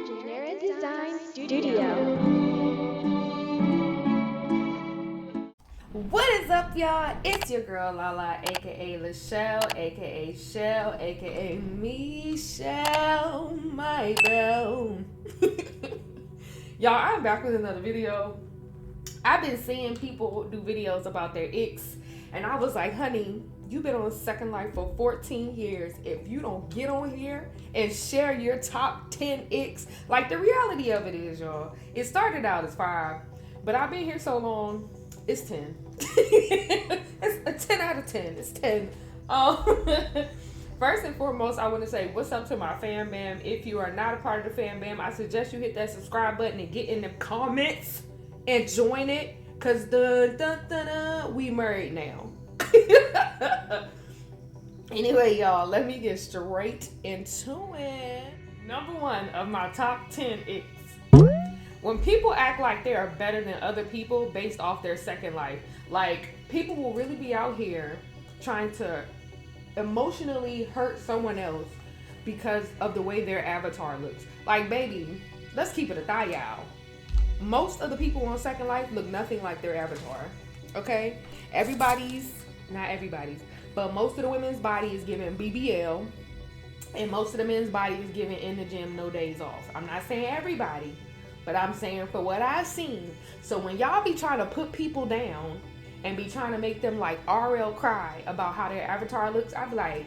Genira Design Studio. What is up, y'all? It's your girl Lala, aka Chelle, aka Chelle, aka Michelle, my belle. Y'all, I'm back with another video. I've been seeing people do videos about their icks, and I was like, honey, you've been on Second Life for 14 years. If you don't get on here and share your top 10 icks, like the reality of it is, y'all, it started out as 5, but I've been here so long, it's 10. It's a 10 out of 10. It's 10. First and foremost, I want to say what's up to my fam bam. If you are not a part of the fam bam, I suggest you hit that subscribe button and get in the comments and join it, cause we married now. Anyway, y'all, let me get straight into it. Number 1 of my top 10 icks: when people act like they are better than other people based off their second life. Like, people will really be out here trying to emotionally hurt someone else because of the way their avatar looks. Like, baby, let's keep it a thigh, y'all. Most of the people on Second Life look nothing like their avatar. Okay? Not everybody's, but most of the women's body is giving BBL, and most of the men's body is giving in the gym, no days off. I'm not saying everybody, but I'm saying for what I've seen. So when y'all be trying to put people down and be trying to make them like RL cry about how their avatar looks, I be like,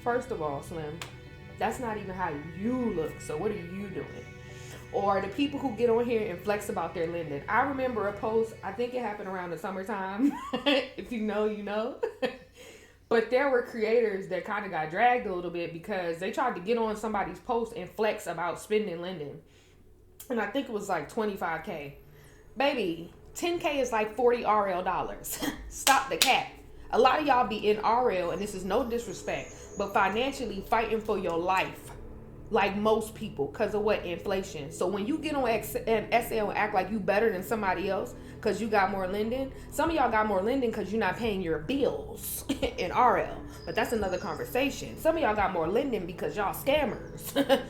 first of all, Slim, that's not even how you look. So what are you doing? Or the people who get on here and flex about their linden. I remember a post, I think it happened around the summertime. If you know, you know. But there were creators that kind of got dragged a little bit because they tried to get on somebody's post and flex about spending linden. And I think it was like 25K. Baby, 10K is like 40 RL dollars. Stop the cap. A lot of y'all be in RL, and this is no disrespect, but financially fighting for your life. Like most people, because of what? Inflation. So when you get on SL and act like you better than somebody else because you got more linden, some of y'all got more linden because you're not paying your bills in RL. But that's another conversation. Some of y'all got more linden because y'all scammers.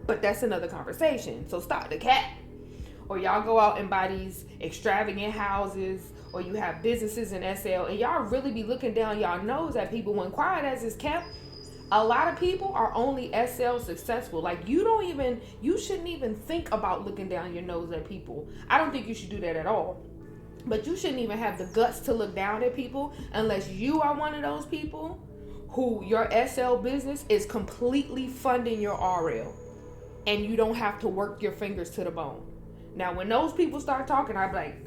But that's another conversation. So stop the cap. Or y'all go out and buy these extravagant houses, or you have businesses in SL, and y'all really be looking down y'all nose at people when quiet as is kept. A lot of people are only SL successful. Like, you shouldn't even think about looking down your nose at people. I don't think you should do that at all. But you shouldn't even have the guts to look down at people unless you are one of those people who your SL business is completely funding your RL. And you don't have to work your fingers to the bone. Now, when those people start talking, I'm like,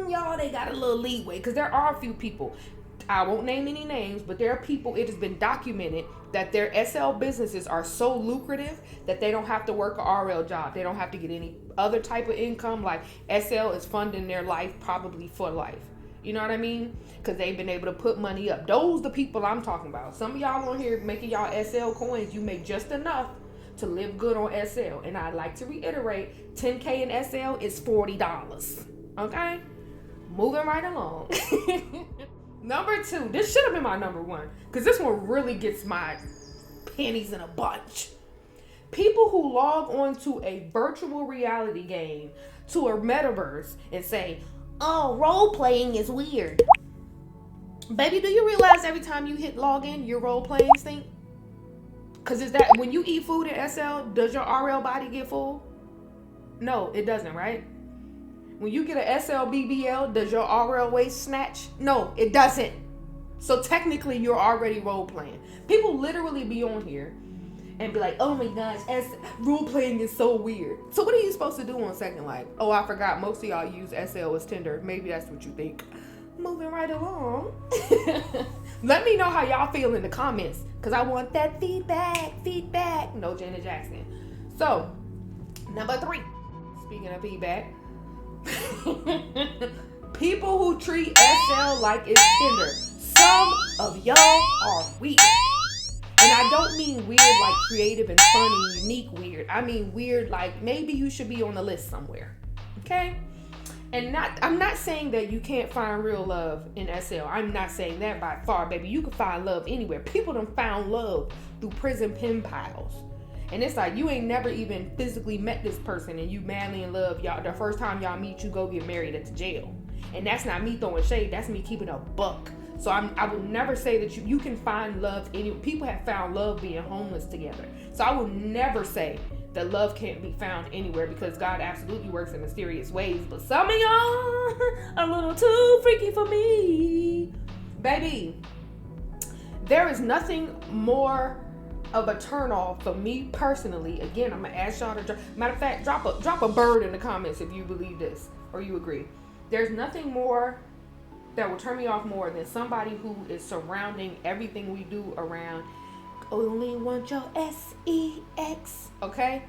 y'all, they got a little leeway. Because there are a few people. I won't name any names, but there are people, it has been documented that their SL businesses are so lucrative that they don't have to work a RL job. They don't have to get any other type of income. Like, SL is funding their life probably for life. You know what I mean? Because they've been able to put money up. Those the people I'm talking about. Some of y'all on here making y'all SL coins, you make just enough to live good on SL. And I'd like to reiterate, 10K in SL is $40. Okay? Moving right along. Number 2, this should have been my number 1, because this one really gets my panties in a bunch. People who log on to a virtual reality game, to a metaverse, and say, oh, role-playing is weird. Baby, do you realize every time you hit login, your role-playing stink? Because is that, when you eat food in SL, does your RL body get full? No, it doesn't, right? When you get a SL BBL, does your RL waist snatch? No, it doesn't. So technically, you're already role playing. People literally be on here and be like, oh my gosh, role playing is so weird. So what are you supposed to do on Second Life? Oh, I forgot, most of y'all use SL as Tinder. Maybe that's what you think. Moving right along. Let me know how y'all feel in the comments, because I want that feedback. No Janet Jackson. So, number 3, speaking of feedback, people who treat SL like it's Tinder. Some of y'all are weird. And I don't mean weird like creative and funny, unique weird. I mean weird like maybe you should be on the list somewhere. Okay? And I'm not saying that you can't find real love in SL. I'm not saying that by far, baby. You can find love anywhere. People done found love through prison pen pals. And it's like, you ain't never even physically met this person and you madly in love. Y'all, the first time y'all meet, you go get married at the jail. And that's not me throwing shade. That's me keeping a buck. So I will never say that you can find love people have found love being homeless together. So I will never say that love can't be found anywhere, because God absolutely works in mysterious ways. But some of y'all a little too freaky for me. Baby, there is nothing more of a turn off for me personally. Again, I'm gonna ask y'all to matter of fact, drop a bird in the comments if you believe this or you agree. There's nothing more that will turn me off more than somebody who is surrounding everything we do around only want your sex, okay?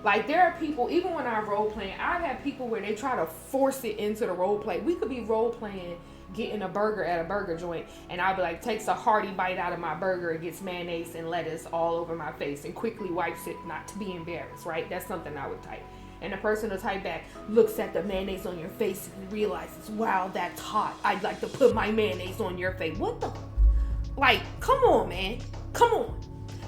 Like, there are people, even when I role playing, I've had people where they try to force it into the role play. We could be role playing getting a burger at a burger joint, and I'll be like, takes a hearty bite out of my burger and gets mayonnaise and lettuce all over my face and quickly wipes it, not to be embarrassed, right? That's something I would type. And the person will type back, looks at the mayonnaise on your face and realizes, wow, that's hot. I'd like to put my mayonnaise on your face. What the? Like, come on, man. Come on.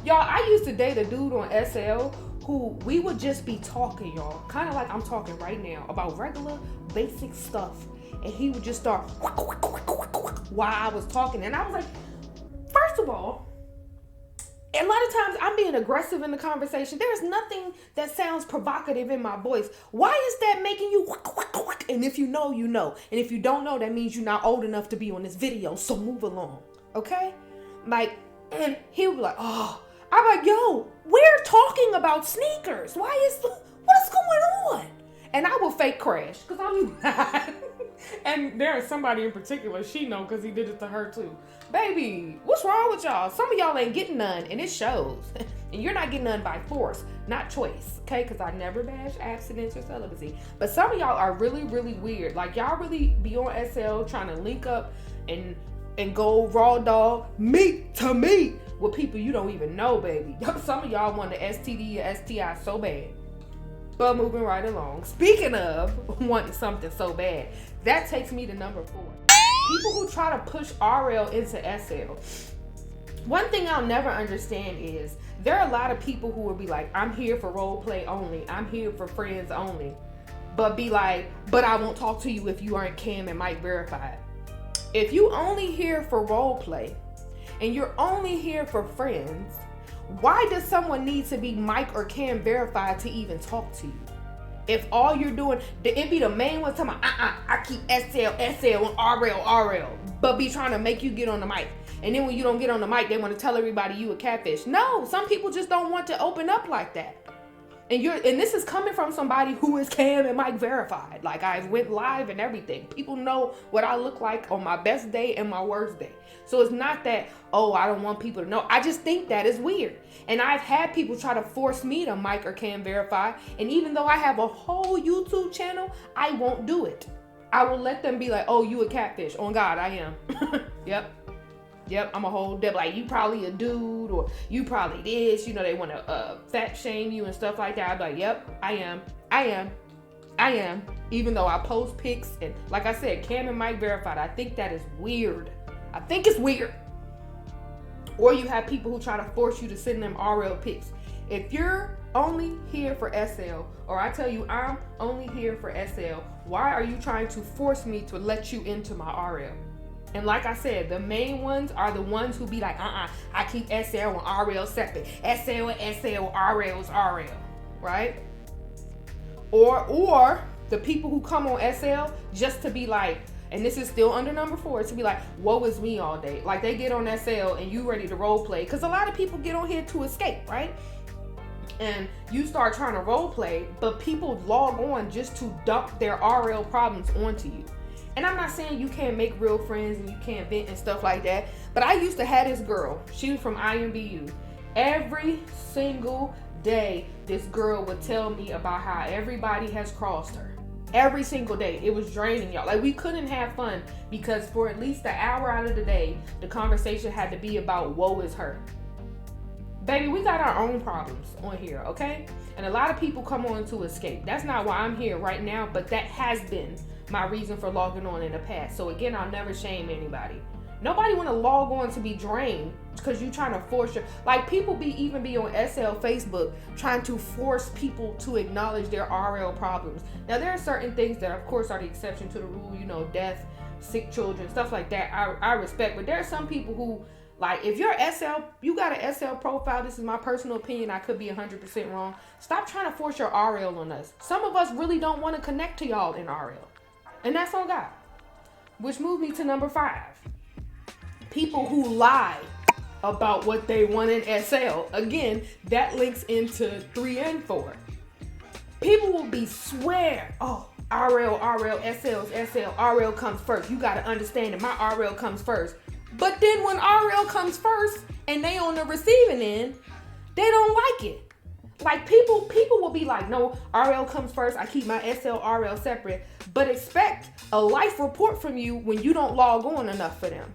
Y'all, I used to date a dude on SL who we would just be talking, y'all. Kind of like I'm talking right now about regular, basic stuff. And he would just start while I was talking. And I was like, first of all, a lot of times I'm being aggressive in the conversation. There's nothing that sounds provocative in my voice. Why is that making you? And if you know, you know. And if you don't know, that means you're not old enough to be on this video. So move along. Okay? Like, and he would be like, oh, I'm like, yo, we're talking about sneakers. What is going on? And I will fake crash because I'm not. And there is somebody in particular, she know because he did it to her too. Baby, what's wrong with y'all? Some of y'all ain't getting none, and it shows. And you're not getting none by force, not choice, okay? Because I never bash abstinence or celibacy. But some of y'all are really, really weird. Like, y'all really be on SL trying to link up and go raw dog, meat to meat with people you don't even know, baby. Some of y'all want the STD or STI so bad. But moving right along. Speaking of wanting something so bad, that takes me to number 4. People who try to push RL into SL. One thing I'll never understand is there are a lot of people who will be like, I'm here for role play only. I'm here for friends only. But be like, but I won't talk to you if you aren't Cam and Mike verified. If you only here for role play and you're only here for friends, why does someone need to be Mike or Cam verified to even talk to you? If all you're doing, it be the main one talking about, I keep SL, and RL, but be trying to make you get on the mic. And then when you don't get on the mic, they want to tell everybody you a catfish. No, some people just don't want to open up like that. And this is coming from somebody who is Cam and Mike verified. Like, I went live and everything. People know what I look like on my best day and my worst day. So it's not that, oh, I don't want people to know. I just think that is weird. And I've had people try to force me to Mike or Cam verify. And even though I have a whole YouTube channel, I won't do it. I will let them be like, oh, you a catfish. On God, I am. Yep, I'm a whole deb. Like, you probably a dude, or you probably this. You know, they want to fat shame you and stuff like that. I'd be like, yep, I am. Even though I post pics and, like I said, Cam and Mike verified. I think that is weird. I think it's weird. Or you have people who try to force you to send them RL pics. If you're only here for SL, or I tell you I'm only here for SL, why are you trying to force me to let you into my RL? And like I said, the main ones are the ones who be like, I keep SL and RL separate. SL and SL, RL is RL, right? Or the people who come on SL just to be like, and this is still under number 4, to be like, woe is me all day. Like, they get on SL and you ready to role play. Because a lot of people get on here to escape, right? And you start trying to role play, but people log on just to dump their RL problems onto you. And I'm not saying you can't make real friends and you can't vent and stuff like that. But I used to have this girl. She was from IMBU. Every single day, this girl would tell me about how everybody has crossed her. Every single day. It was draining, y'all. Like, we couldn't have fun because for at least an hour out of the day, the conversation had to be about woe is her. Baby, we got our own problems on here, okay? And a lot of people come on to escape. That's not why I'm here right now, but that has been my reason for logging on in the past. So again, I'll never shame anybody. Nobody want to log on to be drained because you trying to force your, like, people even be on SL Facebook trying to force people to acknowledge their RL problems. Now, there are certain things that, of course, are the exception to the rule, death, sick children, stuff like that. I respect, but there are some people who, like, if you're SL, you got an SL profile, this is my personal opinion, I could be 100% wrong. Stop trying to force your RL on us. Some of us really don't want to connect to y'all in RL. And that's on God. Which moves me to number 5. People who lie about what they want in SL. Again, that links into 3 and 4. People will be swear, oh, RL, SL's SL, RL comes first. You got to understand that my RL comes first. But then when RL comes first and they on the receiving end, they don't like it. Like, people will be like, no, RL comes first. I keep my SL, RL separate. But expect a life report from you when you don't log on enough for them.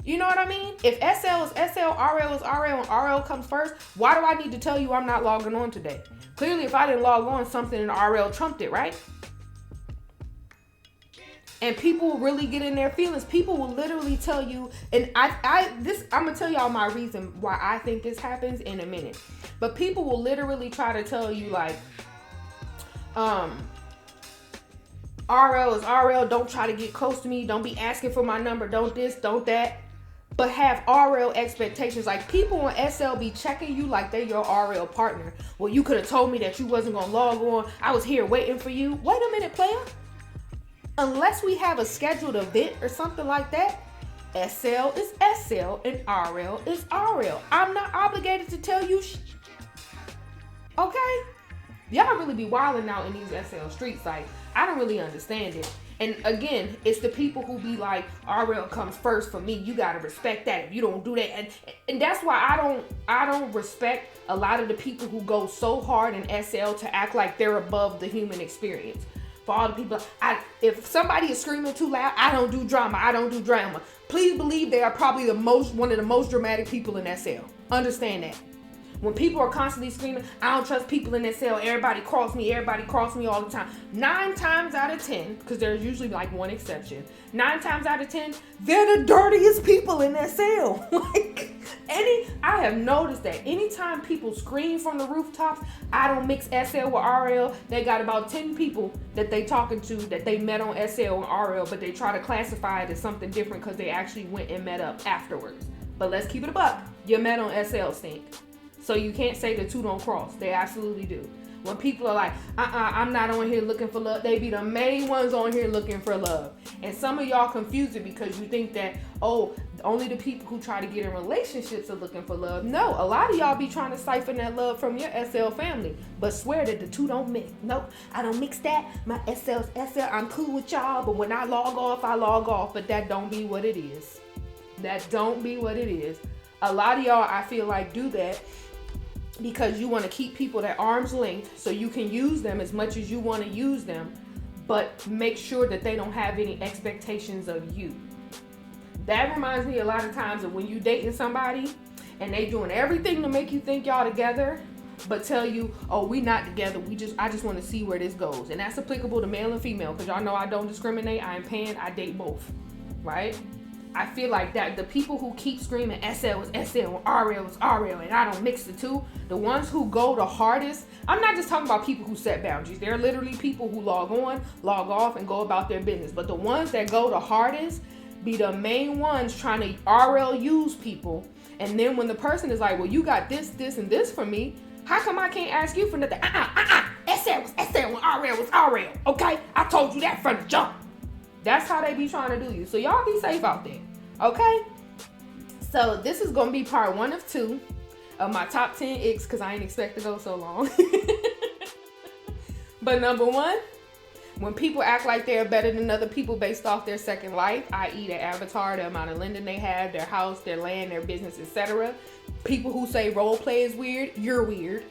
You know what I mean? If SL is SL, RL is RL, and RL comes first, why do I need to tell you I'm not logging on today? Clearly, if I didn't log on, something in RL trumped it, right? And people will really get in their feelings. People will literally tell you, and I'm gonna tell y'all my reason why I think this happens in a minute. But people will literally try to tell you, like, RL is RL, don't try to get close to me, don't be asking for my number, don't this, don't that. But have RL expectations. Like, people on SL be checking you like they're your RL partner. Well, you could have told me that you wasn't gonna log on. I was here waiting for you. Wait a minute, player. Unless we have a scheduled event or something like that, SL is SL and RL is RL. I'm not obligated to tell you okay? Y'all really be wilding out in these SL streets. Like, I don't really understand it. And again, it's the people who be like, RL comes first for me. You gotta respect that. If you don't do that, and that's why I don't respect a lot of the people who go so hard in SL to act like they're above the human experience. For all the people, if somebody is screaming too loud, I don't do drama. Please believe they are probably one of the most dramatic people in SL. Understand that. When people are constantly screaming, I don't trust people in SL, everybody cross me all the time. 9 times out of 10, because there's usually like one exception, 9 times out of 10, they're the dirtiest people in SL. I have noticed that anytime people scream from the rooftops, I don't mix SL with RL, they got about 10 people that they talking to that they met on SL and RL, but they try to classify it as something different because they actually went and met up afterwards. But let's keep it a buck. You met on SL stink. So you can't say the two don't cross. They absolutely do. When people are like, I'm not on here looking for love, they be the main ones on here looking for love. And some of y'all confuse it because you think that, oh, only the people who try to get in relationships are looking for love. No, a lot of y'all be trying to siphon that love from your SL family, but swear that the two don't mix. Nope, I don't mix that. My SL's SL, I'm cool with y'all, but when I log off, I log off. But that don't be what it is. That don't be what it is. A lot of y'all, I feel like, do that because you want to keep people at arm's length so you can use them as much as you want to use them, but make sure that they don't have any expectations of you. That reminds me a lot of times of when you dating somebody and they doing everything to make you think y'all together, but tell you, oh, we not together, I just want to see where this goes. And that's applicable to male and female, because y'all know I don't discriminate. I am pan, I date both, right? I feel like that the people who keep screaming SL is SL and RL is RL and I don't mix the two, the ones who go the hardest, I'm not just talking about people who set boundaries. They're literally people who log on, log off, and go about their business. But the ones that go the hardest be the main ones trying to RL use people. And then when the person is like, well, you got this, and this for me, how come I can't ask you for nothing? SL was SL and RL was RL, okay? I told you that from the jump. That's how they be trying to do you. So y'all be safe out there, okay? So this is going to be part 1 of 2 of my top 10 icks, because I ain't expect to go so long. But number 1, when people act like they're better than other people based off their second life, i.e. their avatar, the amount of lending they have, their house, their land, their business, etc. People who say role play is weird, you're weird.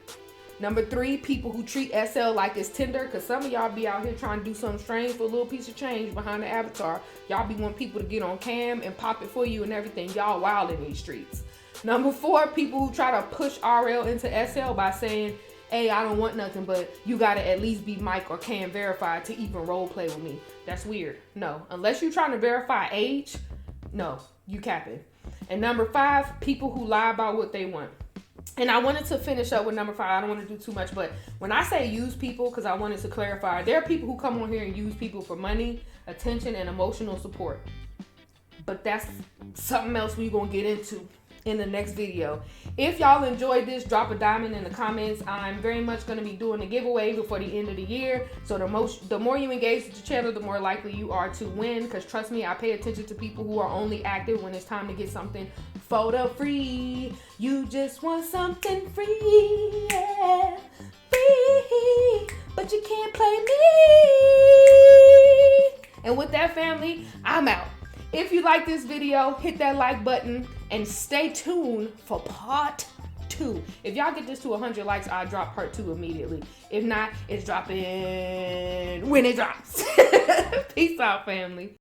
Number 3, people who treat SL like it's Tinder, because some of y'all be out here trying to do something strange for a little piece of change behind the avatar. Y'all be wanting people to get on cam and pop it for you and everything. Y'all wild in these streets. Number 4, people who try to push RL into SL by saying, hey, I don't want nothing, but you gotta at least be Mike or Cam verified to even role play with me. That's weird. No, unless you're trying to verify age, no. you capping. And number 5, people who lie about what they want. And I wanted to finish up with number 5. I don't want to do too much, but when I say use people, because I wanted to clarify, there are people who come on here and use people for money, attention, and emotional support. But that's something else we're going to get into in the next video. If y'all enjoyed this, drop a diamond in the comments. I'm very much going to be doing a giveaway before the end of the year. So the more you engage with the channel, the more likely you are to win. Because trust me, I pay attention to people who are only active when it's time to get something photo free. You just want something free, yeah, free, but you can't play me. And with that, family, I'm out. If you like this video, hit that like button and stay tuned for part 2. If y'all get this to 100 likes, I'll drop part 2 immediately. If not, it's dropping when it drops. Peace out, family.